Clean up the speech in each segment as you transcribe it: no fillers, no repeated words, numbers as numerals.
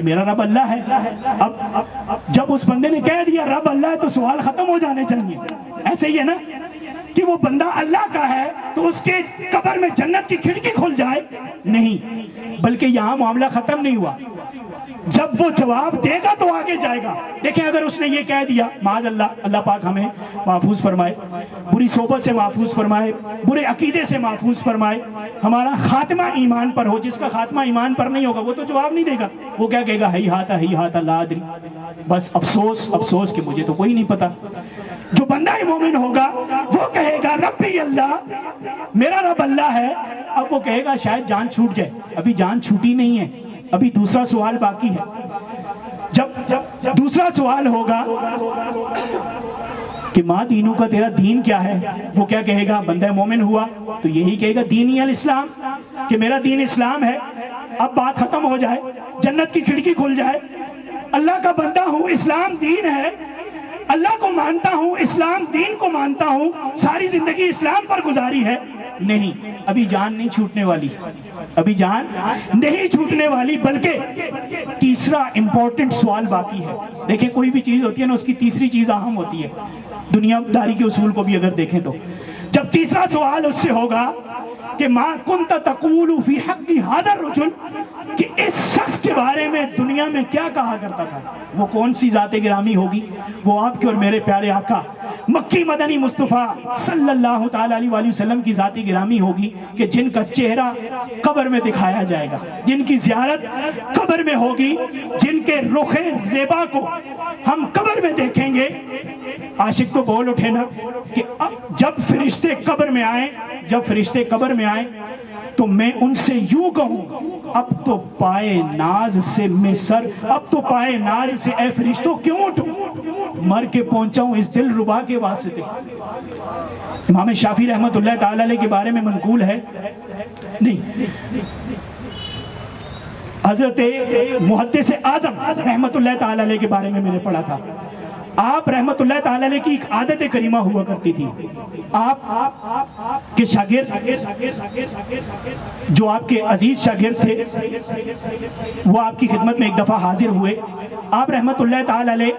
میرا رب اللہ ہے. اب جب اس بندے نے کہہ دیا رب اللہ ہے تو سوال ختم ہو جانے چاہیے. ایسے ہی ہے نا کہ وہ بندہ اللہ کا ہے تو اس کے قبر میں جنت کی کھڑکی کھل جائے؟ نہیں، بلکہ یہاں معاملہ ختم نہیں ہوا. جب وہ جواب دے گا تو آگے جائے گا. دیکھیں اگر اس نے یہ کہہ دیا، معاذ اللہ، اللہ پاک ہمیں محفوظ فرمائے، بری صحبت سے محفوظ فرمائے، برے عقیدے سے محفوظ فرمائے، ہمارا خاتمہ ایمان پر ہو. جس کا خاتمہ ایمان پر نہیں ہوگا وہ تو جواب نہیں دے گا. وہ کیا کہے گا؟ ہی ہاتھا لا ادری، بس افسوس کہ مجھے تو کوئی نہیں پتا. جو بندہ مومن ہوگا وہ کہے گا ربی اللہ، میرا رب اللہ ہے. اب وہ کہے گا شاید جان چھوٹ جائے. ابھی جان چھوٹی نہیں ہے، ابھی دوسرا سوال باقی ہے. جب دوسرا سوال ہوگا کہ ماں دینوں کا تیرا دین کیا ہے، وہ کیا کہے گا؟ بندہ مومن ہوا تو یہی کہے گا دینی الاسلام، کہ میرا دین اسلام ہے. اب بات ختم ہو جائے، جنت کی کھڑکی کھل جائے. اللہ کا بندہ ہوں، اسلام دین ہے، اللہ کو مانتا ہوں، اسلام دین کو مانتا ہوں، ساری زندگی اسلام پر گزاری ہے. نہیں، ابھی جان نہیں چھوٹنے والی، ابھی جان نہیں چھوٹنے والی، بلکہ تیسرا امپورٹنٹ سوال باقی ہے. دیکھیں کوئی بھی چیز ہوتی ہے نا، اس کی تیسری چیز اہم ہوتی ہے. دنیا داری کے اصول کو بھی اگر دیکھیں تو جب تیسرا سوال اس سے ہوگا کہ ما کنت تقول فی حق ھذا الرجل، کہ اس شخص کے بارے میں دنیا میں کیا کہا کرتا تھا، وہ کون سی ذات گرامی ہوگی؟ وہ آپ کے اور میرے پیارے آقا مکی مدنی مصطفیٰ صلی اللہ تعالیٰ علیہ وآلہ وسلم کی ذات گرامی ہوگی، کہ جن کا چہرہ قبر میں دکھایا جائے گا، جن کی زیارت قبر میں ہوگی، جن کے رخ زیبا کو ہم قبر میں دیکھیں گے. عاشق تو بول اٹھے نا کہ جب فرشتے قبر میں آئیں، جب فرشتے قبر میں آئیں تو میں ان سے یوں کہوں اب تو پائے ناز سے میں سر، اب تو پائے ناز سے اے فرشتوں کیوں اٹھوں، مر کے پہنچا ہوں اس دل ربا کے واسطے. امام شافعی رحمت اللہ تعالی علیہ کے بارے میں منقول ہے، نہیں، حضرت محدث اعظم رحمت اللہ تعالی علیہ کے بارے میں نے پڑھا تھا. آپ رحمت اللہ تعالی علیہ کی ایک عادت کریمہ ہوا کرتی تھی. آپ کے شاگرد، جو آپ کے عزیز شاگرد تھے، وہ آپ کی خدمت میں ایک دفعہ حاضر ہوئے. آپ رحمت اللہ تعالی علیہ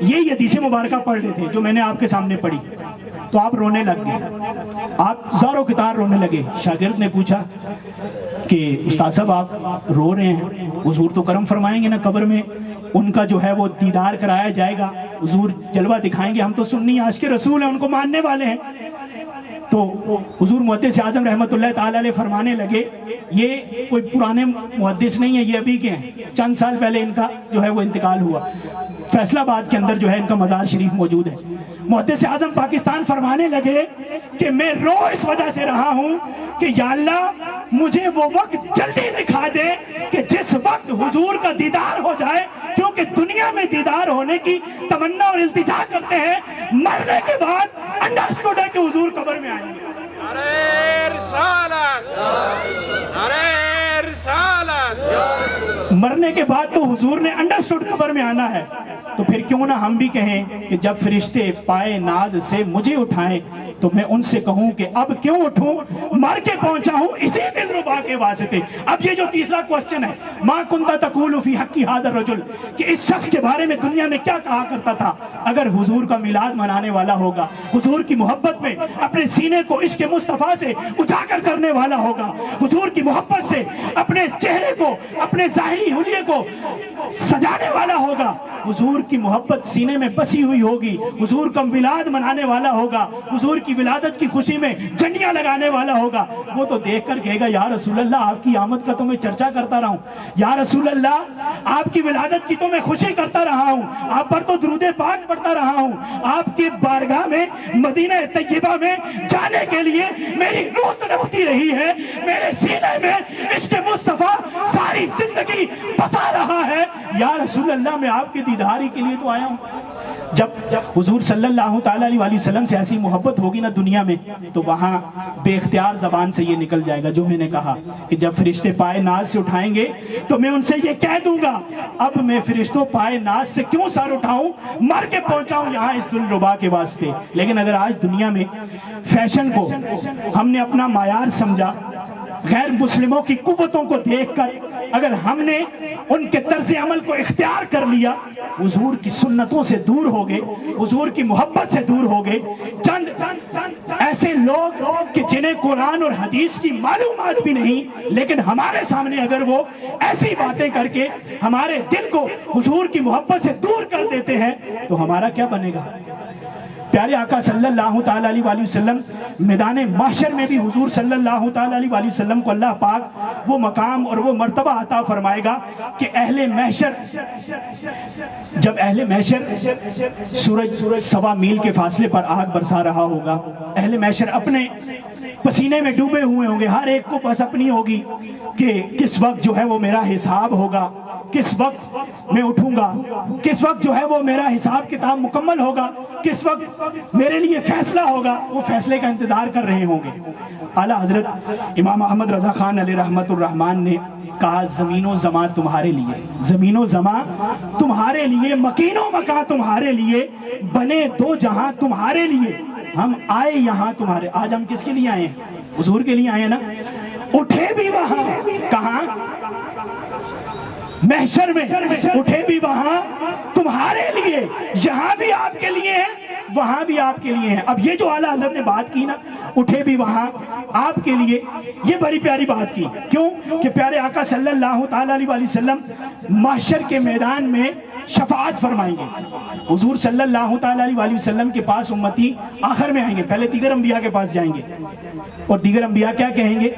یہ حدیث مبارکہ پڑھ رہے تھے جو میں نے آپ کے سامنے پڑھی، تو آپ رونے لگ گئے، آپ زار و قطار رونے لگے. شاگرد نے پوچھا کہ استاد صاحب آپ رو رہے ہیں، حضور تو کرم فرمائیں گے نا قبر میں، ان کا جو ہے وہ دیدار کرایا جائے گا، حضور جلوہ دکھائیں گے، ہم تو سنی عاشق رسول ہیں، ان کو ماننے والے ہیں. تو حضور محدث اعظم رحمت اللہ تعالی علیہ فرمانے لگے، یہ کوئی پرانے محدث نہیں ہے، یہ ابھی کے ہیں، چند سال پہلے ان کا جو ہے وہ انتقال ہوا، فیصل آباد کے اندر جو ہے ان کا مزار شریف موجود ہے. محدث اعظم پاکستان فرمانے لگے کہ میں رو اس وجہ سے رہا ہوں کہ یا اللہ مجھے وہ وقت جلدی دکھا دے کہ جس وقت حضور کا دیدار ہو جائے، کیونکہ دنیا میں دیدار ہونے کی تمنا اور التجا کرتے ہیں، مرنے کے بعد انڈرسٹوڈ ہے کہ حضور قبر میں آئیں گے. نعرہ رسالت، نعرہ رسالت. مرنے کے بعد تو حضور نے انڈرسٹوڈ قبر میں آنا ہے. تو پھر کیوں نہ ہم بھی کہیں کہ جب فرشتے پائے ناز سے مجھے اٹھائیں تو میں ان سے کہوں کہ اب کیوں اٹھوں، مر کے پہنچا ہوں اسی دل ربا کے واسطے. اب یہ جو تیسرا کوسچن ہے، ما کنت تقول فی حق ھذا الرجل، کہ اس شخص کے بارے میں دنیا میں کیا کہا کرتا تھا. اگر حضور کا میلاد منانے والا ہوگا، حضور کی محبت میں اپنے سینے کو عشق مصطفیٰ سے اجاگر کرنے والا ہوگا، حضور کی محبت سے اپنے چہرے کو، اپنے ظاہری حلیے کو سجانے والا ہوگا، حضور کی محبت سینے میں بسی ہوئی ہوگی، حضور کا میلاد منانے والا ہوگا، حضور کی ولادت کی خوشی میں جھنڈیاں لگانے والا ہوگا، وہ تو دیکھ کر کہے گا یا رسول اللہ آپ کی آمد کا تو میں چرچا کرتا رہا ہوں، یا رسول اللہ آپ کی ولادت کی تو میں خوشی کرتا رہا ہوں، آپ پر تو درود پاک پڑھتا رہا ہوں، آپ کی بارگاہ میں مدینہ طیبہ میں جانے کے لیے میری روح تڑپتی رہی ہے، میرے سینے میں عشق مصطفیٰ ساری زندگی بسا رہا ہے، یا رسول اللہ میں آپ کے دیداری کے لیے تو آیا ہوں. جب حضور صلی اللہ تعالیٰ علیہ وآلہ وسلم سے ایسی محبت ہوگی نا دنیا میں، تو وہاں بے اختیار زبان سے یہ نکل جائے گا جو میں نے کہا کہ جب فرشتے پائے ناز سے اٹھائیں گے تو میں ان سے یہ کہہ دوں گا اب میں فرشتوں پائے ناز سے کیوں سر اٹھاؤں، مر کے پہنچاؤں یہاں اس دل ربا کے واسطے. لیکن اگر آج دنیا میں فیشن کو ہم نے اپنا معیار سمجھا، غیر مسلموں کی قوتوں کو دیکھ کر اگر ہم نے ان کے طرز عمل کو اختیار کر لیا، حضور کی سنتوں سے دور ہو گئے، حضور کی محبت سے دور ہو گئے۔ چند ایسے لوگ کہ جنہیں قرآن اور حدیث کی معلومات بھی نہیں، لیکن ہمارے سامنے اگر وہ ایسی باتیں کر کے ہمارے دل کو حضور کی محبت سے دور کر دیتے ہیں تو ہمارا کیا بنے گا؟ پیارے آقا صلی اللہ تعالیٰ علیہ وآلہ وسلم میدان محشر میں بھی حضور صلی اللہ تعالیٰ علیہ وآلہ وسلم کو اللہ پاک وہ مقام اور وہ مرتبہ عطا فرمائے گا کہ اہل محشر، جب اہل محشر سورج 1.25 میل کے فاصلے پر آگ برسا رہا ہوگا، اہل محشر اپنے پسینے میں ڈوبے ہوئے ہوں گے، ہر ایک کو بس اپنی ہوگی کہ کس وقت جو ہے وہ میرا حساب ہوگا، کس وقت میں اٹھوں گا، کس وقت جو ہے وہ میرا حساب کتاب مکمل ہوگا، کس وقت میرے لیے فیصلہ ہوگا، وہ فیصلے کا انتظار کر رہے ہوں گے۔ اعلیٰ حضرت امام احمد رضا خان علیہ رحمت الرحمن نے کہا زمین و زمان تمہارے لیے، زمین و زمان تمہارے لیے، مکین و مکان تمہارے لیے، بنے دو جہاں تمہارے لیے، ہم آئے یہاں تمہارے۔ آج ہم کس کے لیے آئے ہیں؟ حضور کے لیے آئے ہیں نا۔ اٹھے بھی وہاں، کہاں؟ محشر میں، اٹھے بھی وہاں تمہارے لیے، یہاں بھی آپ کے لیے ہیں، وہاں بھی آپ کے لیے ہیں۔ اب یہ جو اعلیٰ حضرت نے بات کی نا، اٹھے بھی وہاں آپ کے لیے، یہ بڑی پیاری بات کی۔ کیوں کہ پیارے آقا صلی اللہ تعالیٰ علیہ وآلہ وسلم محشر کے میدان میں شفاعت فرمائیں گے۔ حضور صلی اللہ تعالیٰ علیہ وآلہ وسلم کے پاس امتی آخر میں آئیں گے، پہلے دیگر انبیاء کے پاس جائیں گے، اور دیگر انبیاء کیا کہیں گے؟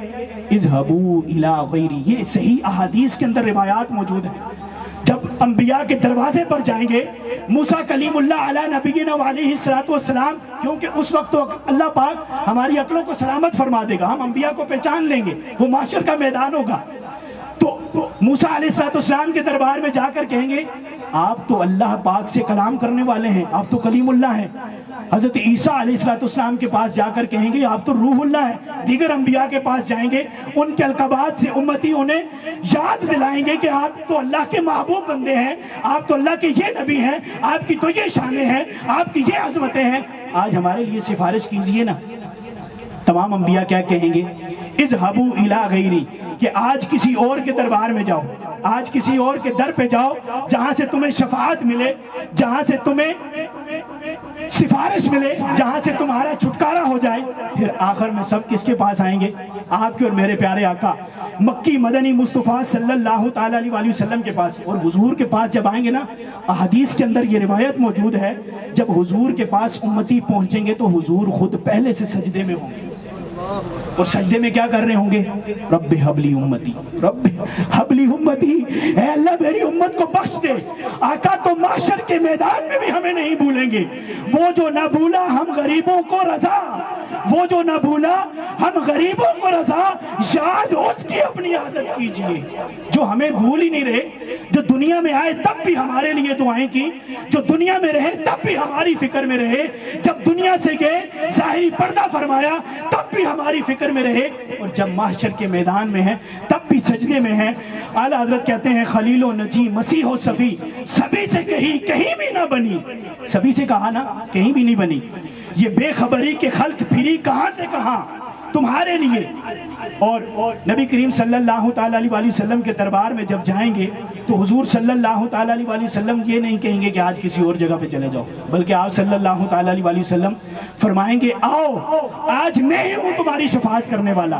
اذهبوا الى غیری۔ یہ صحیح احادیث کے اندر روایات موجود ہیں۔ جب انبیاء کے دروازے پر جائیں گے، موسیٰ کلیم اللہ علیہ نبینا علیہ السلام، کیونکہ اس وقت تو اللہ پاک ہماری عقلوں کو سلامت فرما دے گا، ہم انبیاء کو پہچان لیں گے، وہ محشر کا میدان ہوگا۔ تو موسیٰ علیہ السلام کے دربار میں جا کر کہیں گے آپ تو اللہ پاک سے کلام کرنے والے ہیں، آپ تو کلیم اللہ ہیں۔ حضرت عیسیٰ علیہ السلام کے پاس جا کر کہیں گے آپ تو روح اللہ ہیں۔ دیگر انبیاء کے پاس جائیں گے، ان کے القابات سے امتی انہیں یاد دلائیں گے کہ آپ تو اللہ کے محبوب بندے ہیں، آپ تو اللہ کے یہ نبی ہیں، آپ کی تو یہ شانیں ہیں، آپ کی یہ عظمتیں ہیں، آج ہمارے لیے سفارش کیجئے نا۔ تمام انبیاء کیا کہیں گے؟ اذهبوا الى غیری، کہ آج کسی اور کے دربار میں جاؤ، آج کسی اور کے در پہ جاؤ جہاں سے تمہیں شفاعت ملے، جہاں سے تمہیں سفارش ملے، جہاں سے تمہارا چھٹکارا ہو جائے۔ پھر آخر میں سب کس کے پاس آئیں گے؟ آپ کے اور میرے پیارے آقا مکی مدنی مصطفیٰ صلی اللہ تعالیٰ علیہ وآلہ وسلم کے پاس۔ اور حضور کے پاس جب آئیں گے نا، احادیث کے اندر یہ روایت موجود ہے، جب حضور کے پاس امتی پہنچیں گے تو حضور خود پہلے سے سجدے میں ہوں گے، اور سجدے میں کیا کر رہے ہوں گے؟ رب حبلی امتی، رب حبلی امتی، اے اللہ میری امت کو بخش دے۔ آقا تو محشر کے میدان میں بھی ہمیں نہیں بھولیں گے۔ وہ جو نہ بھولا ہم غریبوں کو رضا، وہ جو نہ بھولا ہم غریبوں کو رضا، یاد اس کی اپنی عادت کیجئے۔ جو ہمیں بھول ہی نہیں رہے، جو دنیا میں آئے تب بھی ہمارے لیے دعائیں کی، جو دنیا میں رہے تب بھی ہماری فکر میں رہے، جب دنیا سے گئے ظاہری پردہ فرمایا تب بھی ہماری فکر میں رہے، اور جب محشر کے میدان میں ہیں تب بھی سجدے میں ہیں۔ اعلیٰ حضرت کہتے ہیں خلیل و نجی مسیح و صفی، سبھی سے کہیں بھی نہ بنی، سبھی سے کہا نا، کہیں بھی نہیں بنی، یہ بے خبری کے خلق پھری کہاں سے کہاں تمہارے لیے۔ اور نبی کریم صلی اللہ تعالیٰ علیہ وآلہ وسلم کے دربار میں جب جائیں گے تو حضور صلی اللہ تعالیٰ علیہ وآلہ وسلم یہ نہیں کہیں گے کہ آج کسی اور جگہ پہ چلے جاؤ، بلکہ آپ صلی اللہ تعالیٰ علیہ وآلہ وسلم فرمائیں گے آؤ، آج میں ہی ہوں تمہاری شفاعت کرنے والا،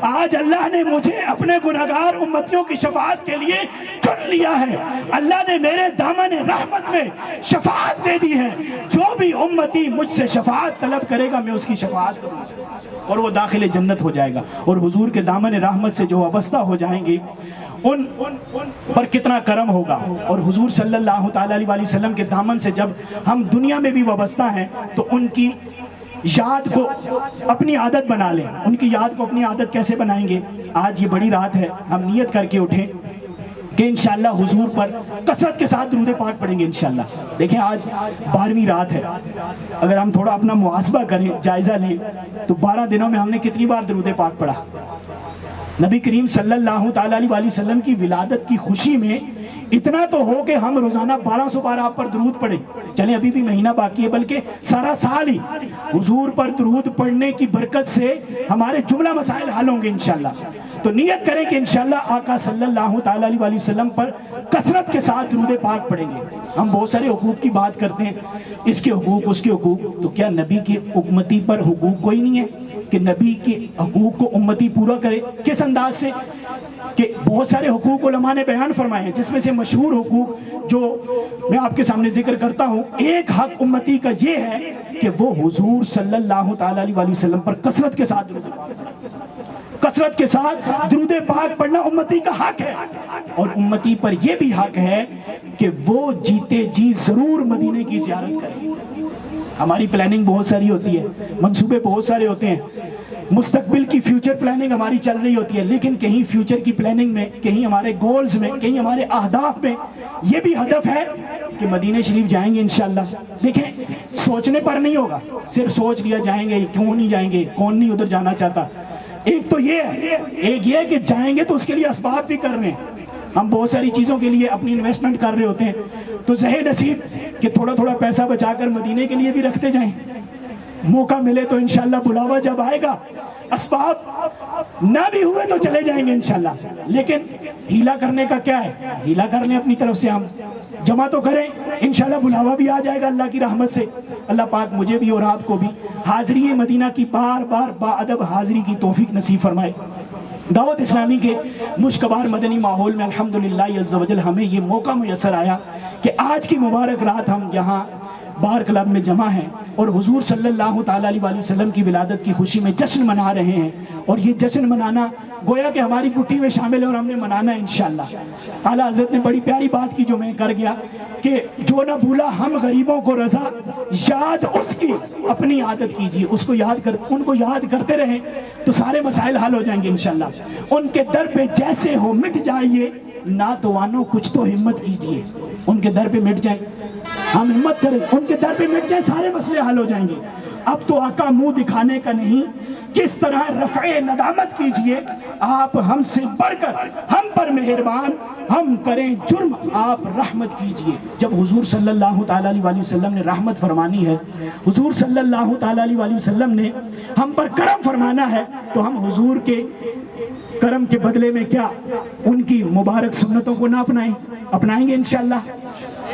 آج اللہ نے مجھے اپنے گناہگار امتیوں کی شفاعت کے لیے چن لیا ہے، اللہ نے میرے دامن رحمت میں شفاعت دے دی ہے، جو بھی امتی مجھ سے شفاعت طلب کرے گا میں اس کی شفاعت کروں گا، اور وہ داخل جنت ہو جائے گا۔ اور حضور کے دامن رحمت سے جو وابستہ ہو جائیں گے ان پر کتنا کرم ہوگا۔ اور حضور صلی اللہ تعالیٰ علیہ وآلہ وسلم کے دامن سے جب ہم دنیا میں بھی وابستہ ہیں تو ان کی یاد کو اپنی عادت بنا لیں۔ ان کی یاد کو اپنی عادت کیسے بنائیں گے؟ آج یہ بڑی رات ہے، ہم نیت کر کے اٹھیں کہ انشاءاللہ حضور پر کثرت کے ساتھ درود پاک پڑھیں گے انشاءاللہ۔ دیکھیں آج 12ویں رات ہے، اگر ہم تھوڑا اپنا محاسبہ کریں، جائزہ لیں تو 12 دنوں میں ہم نے کتنی بار درود پاک پڑھا؟ نبی کریم صلی اللہ تعالیٰ علیہ وآلہ وسلم کی ولادت کی خوشی میں اتنا تو ہو کہ ہم روزانہ 1200 بار آپ پر درود پڑھیں۔ چلیں ابھی بھی مہینہ باقی ہے، بلکہ سارا سال ہی حضور پر درود پڑھنے کی برکت سے ہمارے جملہ مسائل حل ہوں گے انشاءاللہ۔ تو نیت کریں کہ انشاءاللہ آقا صلی اللہ تعالیٰ علیہ وسلم پر کثرت کے ساتھ درود پاک پڑھیں گے۔ ہم بہت سارے حقوق کی بات کرتے ہیں، اس کے حقوق اس کے حقوق، تو کیا نبی کی امتی پر حقوق کوئی نہیں ہے کہ نبی کے حقوق کو امتی پورا کرے؟ کس انداز سے کہ بہت سارے حقوق علماء نے بیان فرمائے ہیں، جس میں سے مشہور حقوق جو میں آپ کے سامنے ذکر کرتا ہوں، ایک حق امتی کا یہ ہے کہ وہ حضور صلی اللہ تعالیٰ علیہ وسلم پر کثرت کے ساتھ درود پاک پڑھنا امتی کا حق ہے، اور امتی پر یہ بھی حق ہے کہ وہ جیتے جی ضرور مدینے کی زیارت کریں۔ ہماری پلاننگ بہت ساری ہوتی ہے، منصوبے بہت سارے ہوتے ہیں، مستقبل کی فیوچر پلاننگ ہماری چل رہی ہوتی ہے، لیکن کہیں فیوچر کی پلاننگ میں، کہیں ہمارے گولز میں، کہیں ہمارے اہداف میں یہ بھی ہدف ہے کہ مدینہ شریف جائیں گے انشاءاللہ۔ دیکھیں، سوچنے پر نہیں ہوگا، صرف سوچ لیا جائیں گے، کیوں نہیں جائیں گے، کون نہیں ادھر جانا چاہتا۔ ایک تو یہ ہے، ایک یہ ہے کہ جائیں گے تو اس کے لیے اسباب بھی کر رہے ہیں، ہم بہت ساری چیزوں کے لیے اپنی انویسٹمنٹ کر رہے ہوتے ہیں، تو ذہن نصیب کہ تھوڑا تھوڑا پیسہ بچا کر مدینے کے لیے بھی رکھتے جائیں، موقع ملے تو انشاءاللہ بلاوا جب آئے گا، اسباب نہ بھی ہوئے تو چلے جائیں گے انشاءاللہ۔ لیکن ہیلا کرنے کا کیا ہے؟ ہیلا کر لیں اپنی طرف سے، ہم جمع تو کریں، انشاءاللہ بلاوا بھی آ جائے گا اللہ کی رحمت سے۔ اللہ پاک مجھے بھی اور آپ کو بھی حاضری مدینہ کی بار بار با ادب حاضری کی توفیق نصیب فرمائے۔ دعوت اسلامی کے مشکبار مدنی ماحول میں الحمدللہ عز و جل ہمیں یہ موقع میسر آیا کہ آج کی مبارک رات ہم یہاں بار کلب میں جمع ہیں اور حضور صلی اللہ تعالیٰ علیہ وسلم کی ولادت کی خوشی میں جشن منا رہے ہیں، اور یہ جشن منانا گویا کہ ہماری کٹی میں شامل ہے اور ہم نے منانا ہے انشاءاللہ۔ اعلیٰ حضرت نے بڑی پیاری بات کی جو میں کر گیا کہ جو نہ بھولا ہم غریبوں کو رضا، یاد اس کی اپنی عادت کیجیے، اس کو ان کو یاد کرتے رہیں تو سارے مسائل حل ہو جائیں گے انشاءاللہ۔ ان کے در پہ جیسے ہو مٹ جائیے، ناتوانو کچھ تو ہمت کیجیے، ان کے در پہ مٹ جائیں، ہم ہمت کریں، ان کے در پہ مٹ جائیں، سارے مسئلے حل ہو جائیں گے۔ اب تو آقا منہ دکھانے کا نہیں، کس طرح رفع ندامت کیجئے، آپ ہم سے بڑھ کر ہم پر مہربان، ہم کریں جرم آپ رحمت کیجئے۔ جب حضور صلی اللہ تعالیٰ علیہ وسلم نے رحمت فرمانی ہے، حضور صلی اللہ تعالیٰ علیہ وسلم نے ہم پر کرم فرمانا ہے، تو ہم حضور کے کرم کے بدلے میں کیا ان کی مبارک سنتوں کو نہ اپنائیں گے انشاءاللہ۔